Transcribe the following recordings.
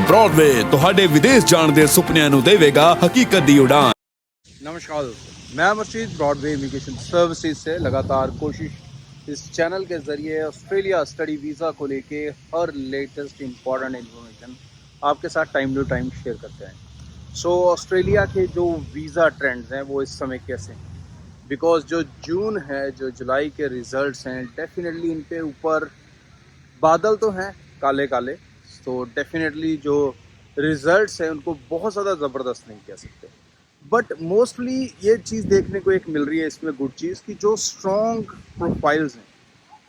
Broadway ਤੁਹਾਡੇ ਵਿਦੇਸ਼ ਜਾਣ ਦੇ ਸੁਪਨਿਆਂ ਨੂੰ ਦੇਵੇਗਾ ਹਕੀਕਤ ਦੀ ਉਡਾਨ। नमस्कार दोस्तों, मैं मर्शीद ब्रॉडवे इमिग्रेशन सर्विसेज से लगातार कोशिश इस चैनल के ज़रिए ऑस्ट्रेलिया स्टडी वीज़ा को लेके हर लेटेस्ट इम्पॉर्टेंट इन्फॉर्मेशन आपके साथ टाइम टू टाइम शेयर करते हैं। सो ऑस्ट्रेलिया के जो वीज़ा ट्रेंड्स हैं वो इस समय कैसे हैं, बिकॉज जो जून है, जो जुलाई के रिज़ल्ट्स हैं, डेफिनेटली इन पे ऊपर बादल तो हैं काले काले, तो डेफिनेटली जो रिज़ल्ट्स हैं उनको बहुत ज़्यादा ज़बरदस्त नहीं कह सकते। बट मोस्टली ये चीज़ देखने को एक मिल रही है इसमें गुड चीज़ कि जो स्ट्रॉन्ग प्रोफाइल्स हैं,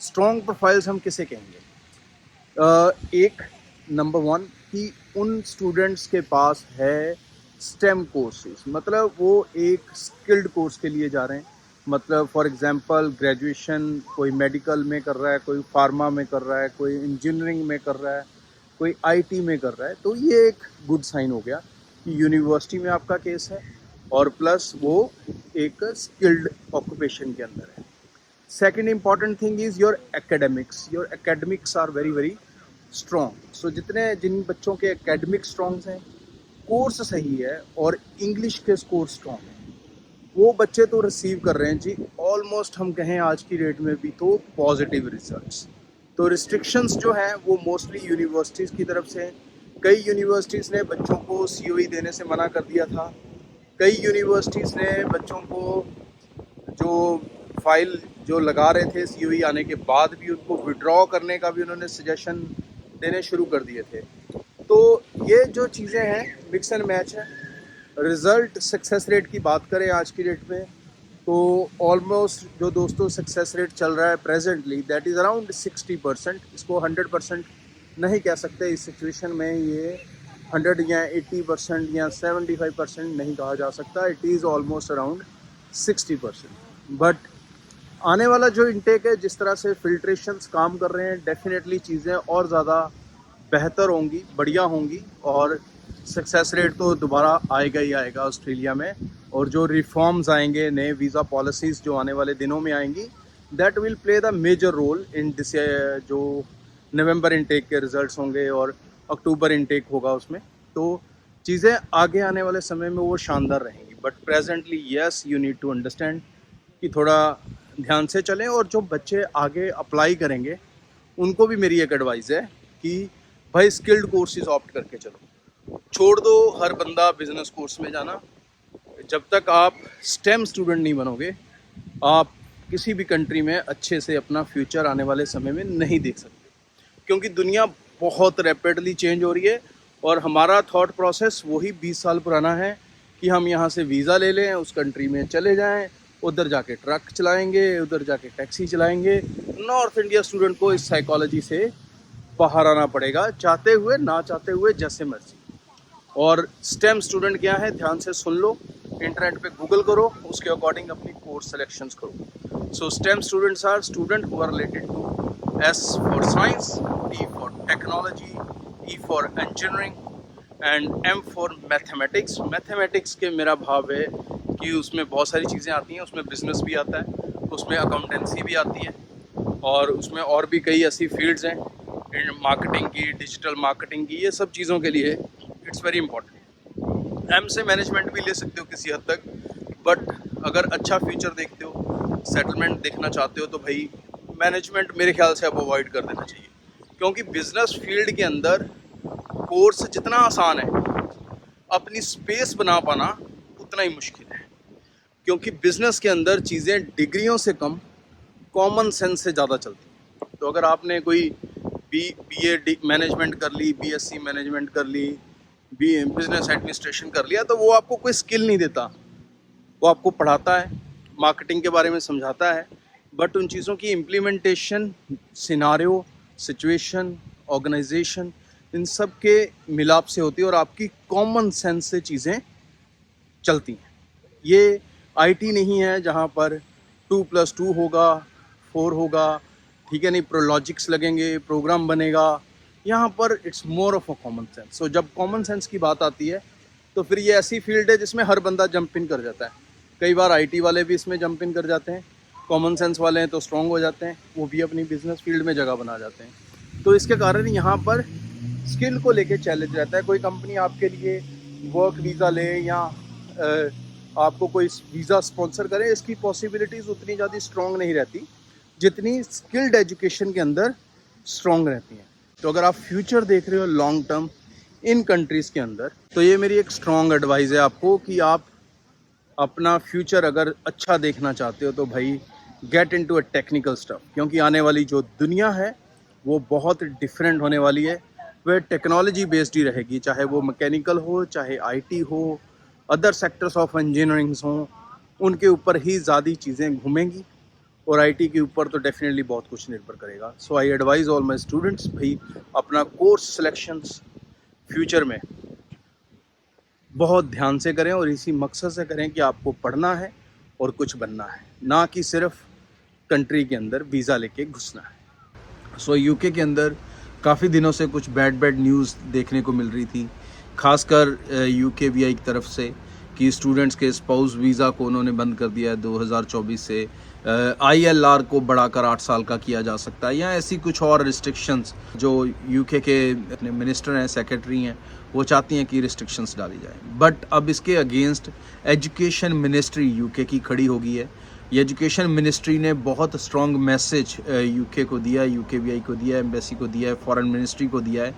स्ट्रॉन्ग प्रोफाइल्स हम किसे कहेंगे? एक नंबर वन कि उन स्टूडेंट्स के पास है स्टेम कोर्सेज, मतलब वो एक स्किल्ड कोर्स के लिए जा रहे हैं। मतलब फॉर एग्जांपल ग्रेजुएशन कोई मेडिकल में कर रहा है, कोई फार्मा में कर रहा है, कोई इंजीनियरिंग में कर रहा है, कोई आईटी में कर रहा है, तो ये एक गुड साइन हो गया कि यूनिवर्सिटी में आपका केस है और प्लस वो एक स्किल्ड ऑक्यूपेशन के अंदर है। Second important thing is your academics are very very strong. So जिन बच्चों के एकेडमिक स्ट्रॉन्ग हैं, कोर्स सही है और इंग्लिश के स्कोर स्ट्रॉन्ग हैं, वो बच्चे तो रिसीव कर रहे हैं जी ऑलमोस्ट, हम कहें आज की डेट में भी तो पॉजिटिव रिजल्ट्स। तो रिस्ट्रिक्शंस जो हैं वो मोस्टली यूनिवर्सिटीज़ की तरफ से हैं। कई यूनिवर्सिटीज़ ने बच्चों को सीओई देने से मना कर दिया था। कई यूनिवर्सिटीज़ ने बच्चों को जो फाइल जो लगा रहे थे सीओई आने के बाद भी उनको विड्रॉ करने का भी उन्होंने सजेशन देने शुरू कर दिए थे। तो ये जो चीज़ें हैं मिक्स एंड मैच है। रिज़ल्ट सक्सेस रेट की बात करें आज की डेट में तो ऑलमोस्ट जो दोस्तों सक्सेस रेट चल रहा है प्रेजेंटली दैट इज़ अराउंड 60%। इसको 100% नहीं कह सकते इस सिचुएशन में, ये 100 या 80% या 75% नहीं कहा जा सकता। It is almost around 60%। But आने वाला जो इनटेक है, जिस तरह से फिल्ट्रेशंस काम कर रहे हैं, डेफिनेटली चीज़ें और ज़्यादा बेहतर होंगी, बढ़िया होंगी और सक्सेस रेट तो दोबारा आएगा ही आएगा ऑस्ट्रेलिया में। और जो रिफॉर्म्स आएंगे, नए वीज़ा पॉलिसीज़ जो आने वाले दिनों में आएंगी, that will play the major role in this. जो नवंबर इनटेक के रिज़ल्ट्स होंगे और अक्टूबर इनटेक होगा उसमें, तो चीज़ें आगे आने वाले समय में वो शानदार रहेंगी। But presently yes, you need to understand कि थोड़ा ध्यान से चलें। और जो बच्चे आगे अप्लाई करेंगे उनको भी मेरी एक एडवाइस है कि भाई स्किल्ड कोर्सेज ऑप्ट करके चलो, छोड़ दो हर बंदा बिजनेस कोर्स में जाना। जब तक आप स्टेम स्टूडेंट नहीं बनोगे, आप किसी भी कंट्री में अच्छे से अपना फ्यूचर आने वाले समय में नहीं देख सकते, क्योंकि दुनिया बहुत रैपिडली चेंज हो रही है। और हमारा थॉट प्रोसेस वही 20 साल पुराना है कि हम यहाँ से वीज़ा ले लें, उस कंट्री में चले जाएं, उधर जाके ट्रक चलाएंगे, उधर जाके टैक्सी चलाएंगे। नॉर्थ इंडिया स्टूडेंट को इस साइकोलॉजी से बाहर आना पड़ेगा, चाहते हुए ना चाहते हुए, जैसे मर्जी। और स्टेम स्टूडेंट क्या है, ध्यान से सुन लो, इंटरनेट पे गूगल करो, उसके अकॉर्डिंग अपनी कोर्स सिलेक्शंस करो। So STEM students are student who are related to S for science, T for technology, E for engineering and M for mathematics। Mathematics के मेरा भाव है कि उसमें बहुत सारी चीज़ें आती हैं, उसमें बिजनेस भी आता है, उसमें अकाउंटेंसी भी आती है और उसमें और भी कई ऐसी फील्ड्स हैं, मार्केटिंग की, डिजिटल मार्केटिंग की, ये सब चीज़ों के लिए इट्स वेरी इंपॉर्टेंट। M से मैनेजमेंट भी ले सकते हो किसी हद तक, बट अगर अच्छा फ्यूचर देखते हो, सेटलमेंट देखना चाहते हो, तो भाई मैनेजमेंट मेरे ख्याल से अब अवॉइड कर देना चाहिए। क्योंकि बिज़नेस फील्ड के अंदर कोर्स जितना आसान है, अपनी स्पेस बना पाना उतना ही मुश्किल है। क्योंकि बिज़नेस के अंदर चीज़ें डिग्रियों से कम कॉमन सेंस से ज़्यादा चलती हैं। तो अगर आपने कोई BA मैनेजमेंट कर ली, BSc मैनेजमेंट कर ली, बिज़नेस एडमिनिस्ट्रेशन कर लिया, तो वो आपको कोई स्किल नहीं देता। वो आपको पढ़ाता है, मार्केटिंग के बारे में समझाता है, बट उन चीज़ों की इम्प्लीमेंटेशन, सिनारियो, सिचुएशन, ऑर्गेनाइजेशन, इन सब के मिलाप से होती है और आपकी कॉमन सेंस से चीज़ें चलती हैं। ये आईटी नहीं है जहाँ पर 2+2 होगा, 4 होगा, ठीक है, नहीं प्रोलॉजिक्स लगेंगे, प्रोग्राम बनेगा। यहाँ पर it's more of a common sense. So जब कॉमन सेंस की बात आती है तो फिर ये ऐसी फील्ड है जिसमें हर बंदा जंप इन कर जाता है। कई बार आईटी वाले भी इसमें जंप इन कर जाते हैं, कॉमन सेंस वाले हैं तो स्ट्रॉन्ग हो जाते हैं, वो भी अपनी बिजनेस फील्ड में जगह बना जाते हैं। तो इसके कारण यहाँ पर स्किल को लेके चैलेंज रहता है। कोई कंपनी आपके लिए वर्क वीज़ा ले या आपको कोई वीज़ा स्पॉन्सर करे, इसकी पॉसिबिलिटीज़ उतनी ज़्यादा स्ट्रॉन्ग नहीं रहती जितनी स्किल्ड एजुकेशन के अंदर स्ट्रॉन्ग रहती हैं। तो अगर आप फ्यूचर देख रहे हो लॉन्ग टर्म इन कंट्रीज़ के अंदर, तो ये मेरी एक स्ट्रॉन्ग एडवाइस है आपको कि आप अपना फ्यूचर अगर अच्छा देखना चाहते हो तो भाई get into a technical stuff, क्योंकि आने वाली जो दुनिया है वो बहुत डिफरेंट होने वाली है। वह टेक्नोलॉजी बेस्ड ही रहेगी, चाहे वो मैकेनिकल हो, चाहे आईटी हो, अदर सेक्टर्स ऑफ इंजीनियरिंग्स हों, उनके ऊपर ही ज़्यादा चीज़ें घूमेंगी और आईटी के ऊपर तो डेफिनेटली बहुत कुछ निर्भर करेगा। So I advise all my students, भाई अपना कोर्स सिलेक्शंस फ्यूचर में बहुत ध्यान से करें और इसी मकसद से करें कि आपको पढ़ना है और कुछ बनना है, ना कि सिर्फ कंट्री के अंदर वीज़ा लेके घुसना है। सो यूके के अंदर काफ़ी दिनों से कुछ बैड न्यूज़ देखने को मिल रही थी, खासकर यूके वीआई की तरफ से, कि स्टूडेंट्स के स्पाउस वीज़ा को उन्होंने बंद कर दिया है 2024 से। ILR को बढ़ाकर 8 साल का किया जा सकता है, या ऐसी कुछ और रिस्ट्रिक्शंस जो यूके के अपने मिनिस्टर हैं, सेक्रेटरी हैं, वो चाहती हैं कि रिस्ट्रिक्शंस डाली जाए। बट अब इसके अगेंस्ट एजुकेशन मिनिस्ट्री यूके की खड़ी हो गई है। ये एजुकेशन मिनिस्ट्री ने बहुत स्ट्रॉन्ग मैसेज यूके को दिया है, यूके वीआई को दिया है, एम्बेसी को दिया है, फॉरेन मिनिस्ट्री को दिया है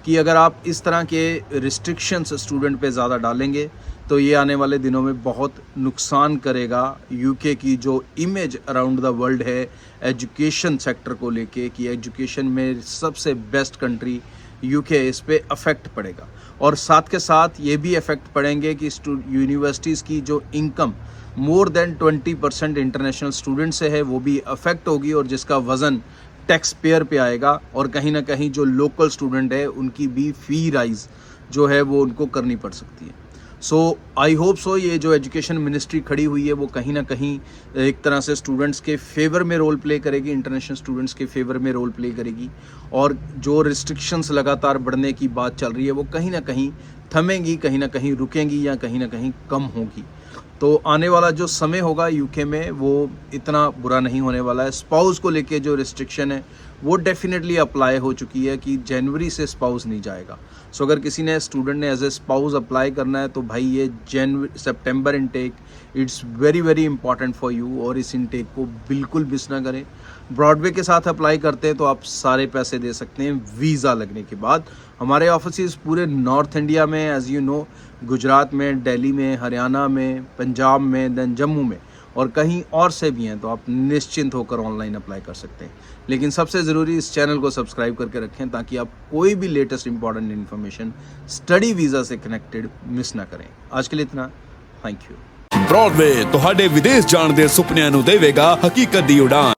कि अगर आप इस तरह के रिस्ट्रिक्शंस स्टूडेंट पे ज़्यादा डालेंगे तो ये आने वाले दिनों में बहुत नुकसान करेगा यूके की जो इमेज अराउंड द वर्ल्ड है एजुकेशन सेक्टर को लेके, कि एजुकेशन में सबसे बेस्ट कंट्री यूके, इस पे अफेक्ट पड़ेगा। और साथ के साथ ये भी अफेक्ट पड़ेंगे कि यूनिवर्सिटीज़ की जो income more than 20% international student से है वो भी अफेक्ट होगी, और जिसका वज़न टैक्स पेयर पे आएगा, और कहीं ना कहीं जो लोकल स्टूडेंट है उनकी भी फ़ी राइज जो है वो उनको करनी पड़ सकती है। सो आई होप सो ये जो एजुकेशन मिनिस्ट्री खड़ी हुई है वो कहीं ना कहीं एक तरह से स्टूडेंट्स के फेवर में रोल प्ले करेगी, इंटरनेशनल स्टूडेंट्स के फेवर में रोल प्ले करेगी, और जो रिस्ट्रिक्शंस लगातार बढ़ने की बात चल रही है वो कहीं ना कहीं थमेंगी, कहीं ना कहीं रुकेंगी, या कहीं ना कहीं कम होगी। तो आने वाला जो समय होगा यूके में वो इतना बुरा नहीं होने वाला है। स्पाउस को लेके जो रिस्ट्रिक्शन है वो डेफिनेटली अप्लाई हो चुकी है कि जनवरी से स्पाउस नहीं जाएगा। सो अगर किसी ने स्टूडेंट ने एज ए स्पाउस अप्लाई करना है तो भाई ये सितंबर intake it's very important for you, और इस इनटेक को बिल्कुल मिस ना करें। ब्रॉडवे के साथ अप्लाई करते हैं तो आप सारे पैसे दे सकते हैं वीज़ा लगने के बाद। हमारे ऑफिस पूरे नॉर्थ इंडिया में, एज यू नो, गुजरात में, दिल्ली में, हरियाणा में, पंजाब में, देन जम्मू में, और कहीं और से भी हैं, तो आप निश्चिंत होकर ऑनलाइन अप्लाई कर सकते हैं। लेकिन सबसे ज़रूरी इस चैनल को सब्सक्राइब करके रखें ताकि आप कोई भी latest important information study visa से कनेक्टेड मिस ना करें। आज के लिए इतना, थैंक यू। ब्रॉडवे ਤੁਹਾਡੇ ਵਿਦੇਸ਼ ਜਾਣ ਦੇ ਸੁਪਨਿਆਂ ਨੂੰ ਦੇਵੇਗਾ ਹਕੀਕਤ ਦੀ ਉਡਾਨ।